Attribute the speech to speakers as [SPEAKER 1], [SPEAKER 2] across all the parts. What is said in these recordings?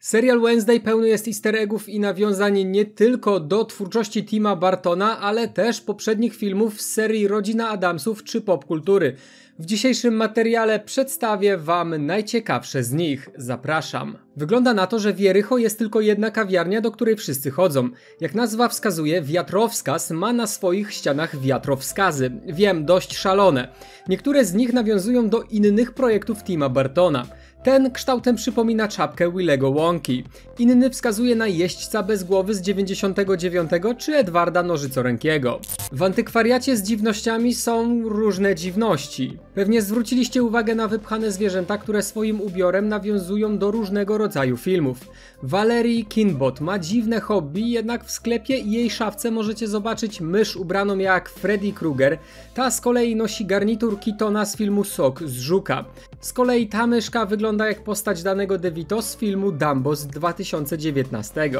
[SPEAKER 1] Serial Wednesday pełny jest easter eggów i nawiązań nie tylko do twórczości Tima Burtona, ale też poprzednich filmów z serii Rodzina Addamsów czy popkultury. W dzisiejszym materiale przedstawię wam najciekawsze z nich. Zapraszam. Wygląda na to, że w Jericho jest tylko jedna kawiarnia, do której wszyscy chodzą. Jak nazwa wskazuje, wiatrowskaz ma na swoich ścianach wiatrowskazy. Wiem, dość szalone. Niektóre z nich nawiązują do innych projektów Tima Burtona. Ten kształtem przypomina czapkę Willego Wonki. Inny wskazuje na jeźdźca bez głowy z 99 czy Edwarda Nożycorękiego. W antykwariacie z dziwnościami są różne dziwności. Pewnie zwróciliście uwagę na wypchane zwierzęta, które swoim ubiorem nawiązują do różnego rodzaju filmów. Valerie Kinbot ma dziwne hobby, jednak w sklepie i jej szafce możecie zobaczyć mysz ubraną jak Freddy Krueger. Ta z kolei nosi garnitur Keatona z filmu Sok z Żuka. Z kolei ta myszka wygląda jak postać danego DeVito z filmu Dumbo z 2019.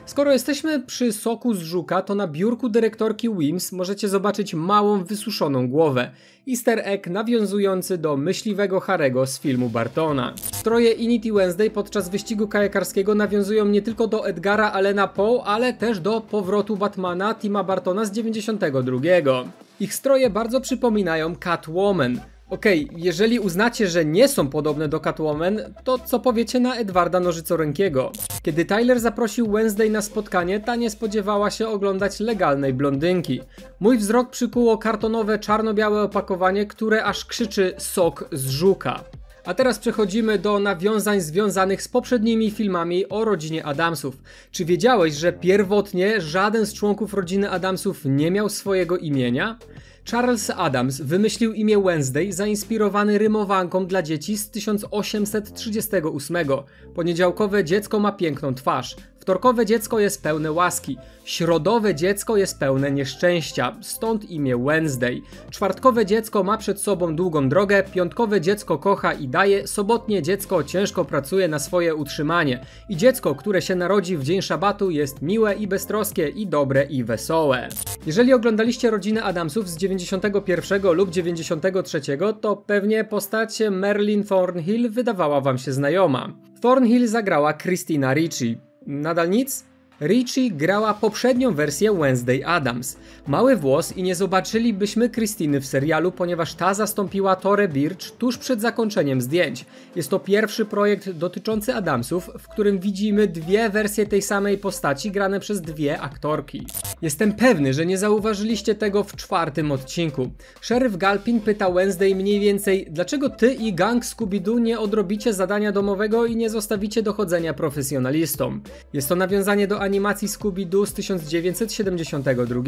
[SPEAKER 1] Skoro jesteśmy przy Soku z Żuka, to na biurku dyrektorki Wims możecie zobaczyć małą, wysuszoną głowę. Easter egg nawiązujący do myśliwego Harego z filmu Burtona. Stroje Inity Wednesday podczas wyścigu kajakarskiego nawiązują nie tylko do Edgara Allena Poe, ale też do powrotu Batmana Tima Burtona z 92. Ich stroje bardzo przypominają Catwoman. Okej, jeżeli uznacie, że nie są podobne do Catwoman, to co powiecie na Edwarda Nożycorękiego? Kiedy Tyler zaprosił Wednesday na spotkanie, ta nie spodziewała się oglądać legalnej blondynki. Mój wzrok przykuło kartonowe czarno-białe opakowanie, które aż krzyczy sok z żuka. A teraz przechodzimy do nawiązań związanych z poprzednimi filmami o rodzinie Addamsów. Czy wiedziałeś, że pierwotnie żaden z członków rodziny Addamsów nie miał swojego imienia? Charles Addams wymyślił imię Wednesday zainspirowany rymowanką dla dzieci z 1838. Poniedziałkowe dziecko ma piękną twarz. Wtorkowe dziecko jest pełne łaski. Środowe dziecko jest pełne nieszczęścia, stąd imię Wednesday. Czwartkowe dziecko ma przed sobą długą drogę, piątkowe dziecko kocha i daje, sobotnie dziecko ciężko pracuje na swoje utrzymanie. I dziecko, które się narodzi w dzień szabatu, jest miłe i beztroskie i dobre i wesołe. Jeżeli oglądaliście Rodzinę Addamsów z 91 lub 93, to pewnie postać Merlin Thornhill wydawała wam się znajoma. Thornhill zagrała Christina Ricci. Nadal nic? Ricci grała poprzednią wersję Wednesday Addams. Mały włos i nie zobaczylibyśmy Christiny w serialu, ponieważ ta zastąpiła Torę Birch tuż przed zakończeniem zdjęć. Jest to pierwszy projekt dotyczący Addamsów, w którym widzimy dwie wersje tej samej postaci grane przez dwie aktorki. Jestem pewny, że nie zauważyliście tego w czwartym odcinku. Szeryf Galpin pyta Wednesday mniej więcej, dlaczego ty i gang Scooby-Doo nie odrobicie zadania domowego i nie zostawicie dochodzenia profesjonalistom. Jest to nawiązanie do animacji Scooby-Doo z 1972.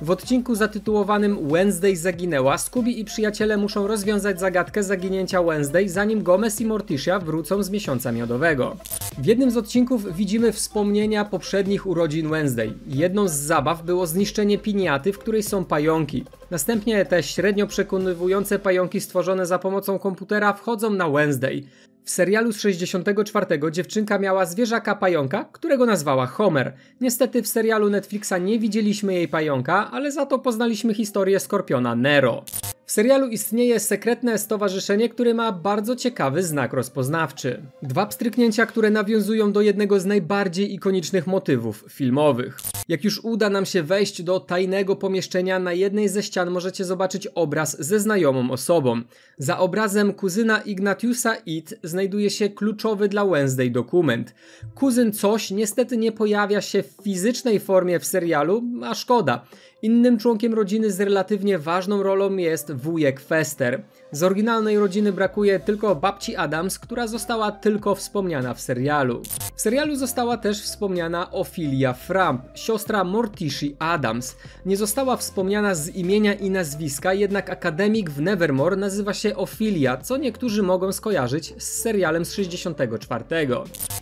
[SPEAKER 1] W odcinku zatytułowanym Wednesday zaginęła, Scooby i przyjaciele muszą rozwiązać zagadkę zaginięcia Wednesday, zanim Gomez i Morticia wrócą z miesiąca miodowego. W jednym z odcinków widzimy wspomnienia poprzednich urodzin Wednesday. Jedną z zabaw było zniszczenie piniaty, w której są pająki. Następnie te średnio przekonywujące pająki stworzone za pomocą komputera wchodzą na Wednesday. W serialu z 64 dziewczynka miała zwierzaka pająka, którego nazwała Homer. Niestety w serialu Netflixa nie widzieliśmy jej pająka, ale za to poznaliśmy historię skorpiona Nero. W serialu istnieje sekretne stowarzyszenie, które ma bardzo ciekawy znak rozpoznawczy. Dwa pstryknięcia, które nawiązują do jednego z najbardziej ikonicznych motywów filmowych. Jak już uda nam się wejść do tajnego pomieszczenia, na jednej ze ścian możecie zobaczyć obraz ze znajomą osobą. Za obrazem kuzyna Ignatiusa It znajduje się kluczowy dla Wednesday dokument. Kuzyn coś niestety nie pojawia się w fizycznej formie w serialu, a szkoda. Innym członkiem rodziny z relatywnie ważną rolą jest wujek Fester. Z oryginalnej rodziny brakuje tylko babci Addams, która została tylko wspomniana w serialu. W serialu została też wspomniana Ophelia Framp, siostra Morticia Addams. Nie została wspomniana z imienia i nazwiska, jednak akademik w Nevermore nazywa się Ophelia, co niektórzy mogą skojarzyć z serialem z 64.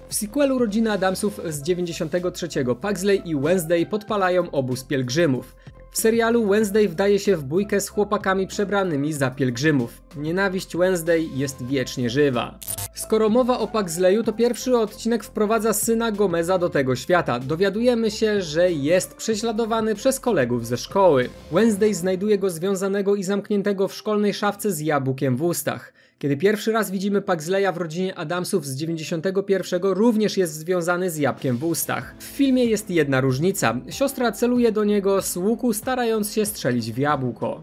[SPEAKER 1] W sequelu Rodziny Addamsów z 93 Pugsley i Wednesday podpalają obóz pielgrzymów. W serialu Wednesday wdaje się w bójkę z chłopakami przebranymi za pielgrzymów. Nienawiść Wednesday jest wiecznie żywa. Skoro mowa o Pugsleyu, to pierwszy odcinek wprowadza syna Gomeza do tego świata. Dowiadujemy się, że jest prześladowany przez kolegów ze szkoły. Wednesday znajduje go związanego i zamkniętego w szkolnej szafce z jabłkiem w ustach. Kiedy pierwszy raz widzimy Puxleya w rodzinie Addamsów z 91, również jest związany z jabłkiem w ustach. W filmie jest jedna różnica. Siostra celuje do niego z łuku, starając się strzelić w jabłko.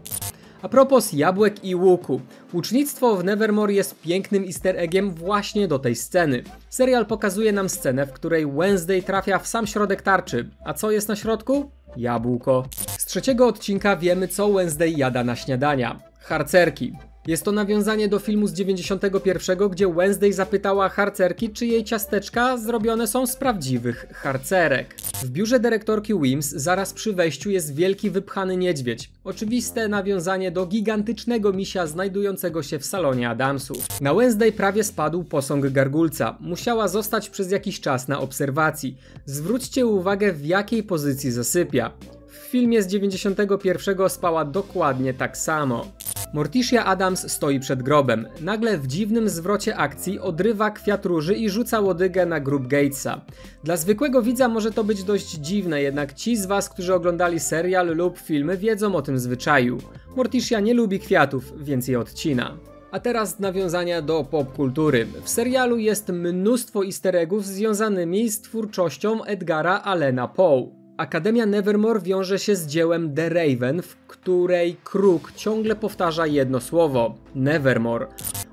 [SPEAKER 1] A propos jabłek i łuku. Łucznictwo w Nevermore jest pięknym easter eggiem właśnie do tej sceny. Serial pokazuje nam scenę, w której Wednesday trafia w sam środek tarczy. A co jest na środku? Jabłko. Z trzeciego odcinka wiemy, co Wednesday jada na śniadania. Harcerki. Jest to nawiązanie do filmu z 91, gdzie Wednesday zapytała harcerki, czy jej ciasteczka zrobione są z prawdziwych harcerek. W biurze dyrektorki Weems zaraz przy wejściu jest wielki wypchany niedźwiedź. Oczywiste nawiązanie do gigantycznego misia znajdującego się w salonie Addamsów. Na Wednesday prawie spadł posąg gargulca. Musiała zostać przez jakiś czas na obserwacji. Zwróćcie uwagę, w jakiej pozycji zasypia. W filmie z 91 spała dokładnie tak samo. Morticia Addams stoi przed grobem. Nagle w dziwnym zwrocie akcji odrywa kwiat róży i rzuca łodygę na grób Gatesa. Dla zwykłego widza może to być dość dziwne, jednak ci z was, którzy oglądali serial lub filmy, wiedzą o tym zwyczaju. Morticia nie lubi kwiatów, więc je odcina. A teraz nawiązania do popkultury. W serialu jest mnóstwo easter eggów związanymi z twórczością Edgara Allena Poe. Akademia Nevermore wiąże się z dziełem The Raven, w której Kruk ciągle powtarza jedno słowo – Nevermore.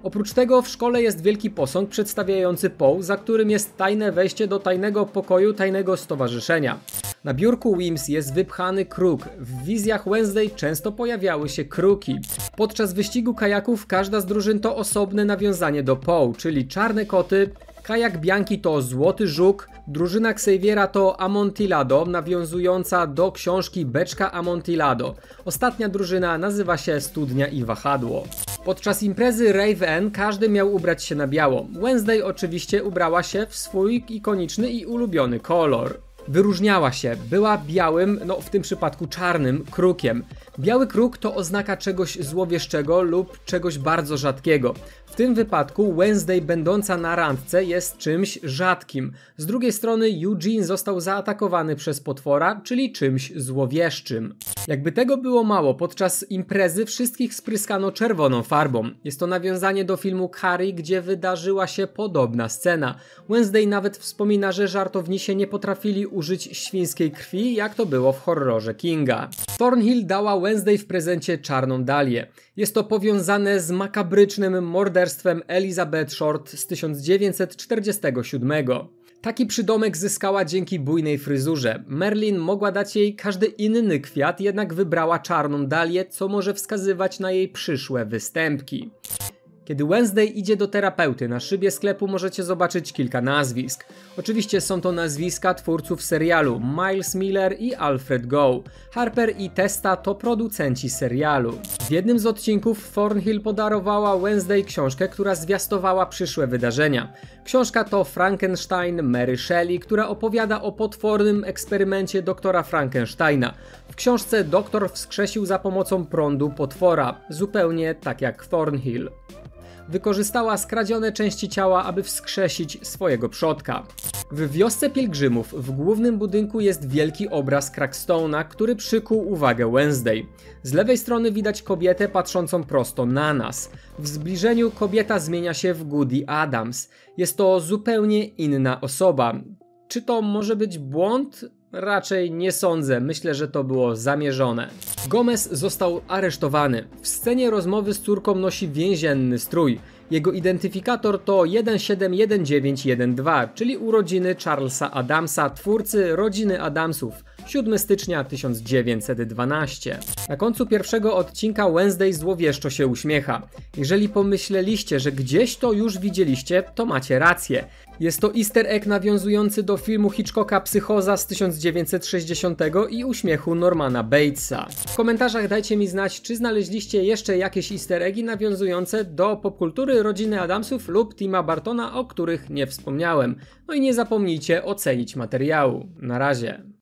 [SPEAKER 1] Oprócz tego w szkole jest wielki posąg przedstawiający Poe, za którym jest tajne wejście do tajnego pokoju tajnego stowarzyszenia. Na biurku Weems jest wypchany kruk. W wizjach Wednesday często pojawiały się kruki. Podczas wyścigu kajaków każda z drużyn to osobne nawiązanie do Poe, czyli czarne koty, kajak Bianki to złoty żuk, drużyna Xaviera to Amontillado, nawiązująca do książki Beczka Amontillado. Ostatnia drużyna nazywa się Studnia i Wahadło. Podczas imprezy Rave N każdy miał ubrać się na biało. Wednesday oczywiście ubrała się w swój ikoniczny i ulubiony kolor. Wyróżniała się, była białym, w tym przypadku czarnym, krukiem. Biały kruk to oznaka czegoś złowieszczego lub czegoś bardzo rzadkiego. W tym wypadku Wednesday będąca na randce jest czymś rzadkim. Z drugiej strony Eugene został zaatakowany przez potwora, czyli czymś złowieszczym. Jakby tego było mało, podczas imprezy wszystkich spryskano czerwoną farbą. Jest to nawiązanie do filmu Carrie, gdzie wydarzyła się podobna scena. Wednesday nawet wspomina, że żartownisie nie potrafili użyć świńskiej krwi, jak to było w horrorze Kinga. Thornhill dała Wednesday w prezencie czarną dalię. Jest to powiązane z makabrycznym morderstwem Elizabeth Short z 1947. Taki przydomek zyskała dzięki bujnej fryzurze. Merlin mogła dać jej każdy inny kwiat, jednak wybrała czarną dalię, co może wskazywać na jej przyszłe występki. Kiedy Wednesday idzie do terapeuty, na szybie sklepu możecie zobaczyć kilka nazwisk. Oczywiście są to nazwiska twórców serialu Miles Miller i Alfred Gough. Harper i Testa to producenci serialu. W jednym z odcinków Thornhill podarowała Wednesday książkę, która zwiastowała przyszłe wydarzenia. Książka to Frankenstein Mary Shelley, która opowiada o potwornym eksperymencie doktora Frankensteina. W książce doktor wskrzesił za pomocą prądu potwora, zupełnie tak jak Thornhill. Wykorzystała skradzione części ciała, aby wskrzesić swojego przodka. W wiosce pielgrzymów w głównym budynku jest wielki obraz Crackstone'a, który przykuł uwagę Wednesday. Z lewej strony widać kobietę patrzącą prosto na nas. W zbliżeniu kobieta zmienia się w Goody Addams. Jest to zupełnie inna osoba. Czy to może być błąd? Raczej nie sądzę, myślę, że to było zamierzone. Gomez został aresztowany. W scenie rozmowy z córką nosi więzienny strój. Jego identyfikator to 171912, czyli urodziny Charlesa Addamsa, twórcy rodziny Addamsów. 7 stycznia 1912. Na końcu pierwszego odcinka Wednesday złowieszczo się uśmiecha. Jeżeli pomyśleliście, że gdzieś to już widzieliście, to macie rację. Jest to easter egg nawiązujący do filmu Hitchcocka Psychoza z 1960 i uśmiechu Normana Batesa. W komentarzach dajcie mi znać, czy znaleźliście jeszcze jakieś easter eggi nawiązujące do popkultury rodziny Addamsów lub Tima Burtona, o których nie wspomniałem. No i nie zapomnijcie ocenić materiału. Na razie.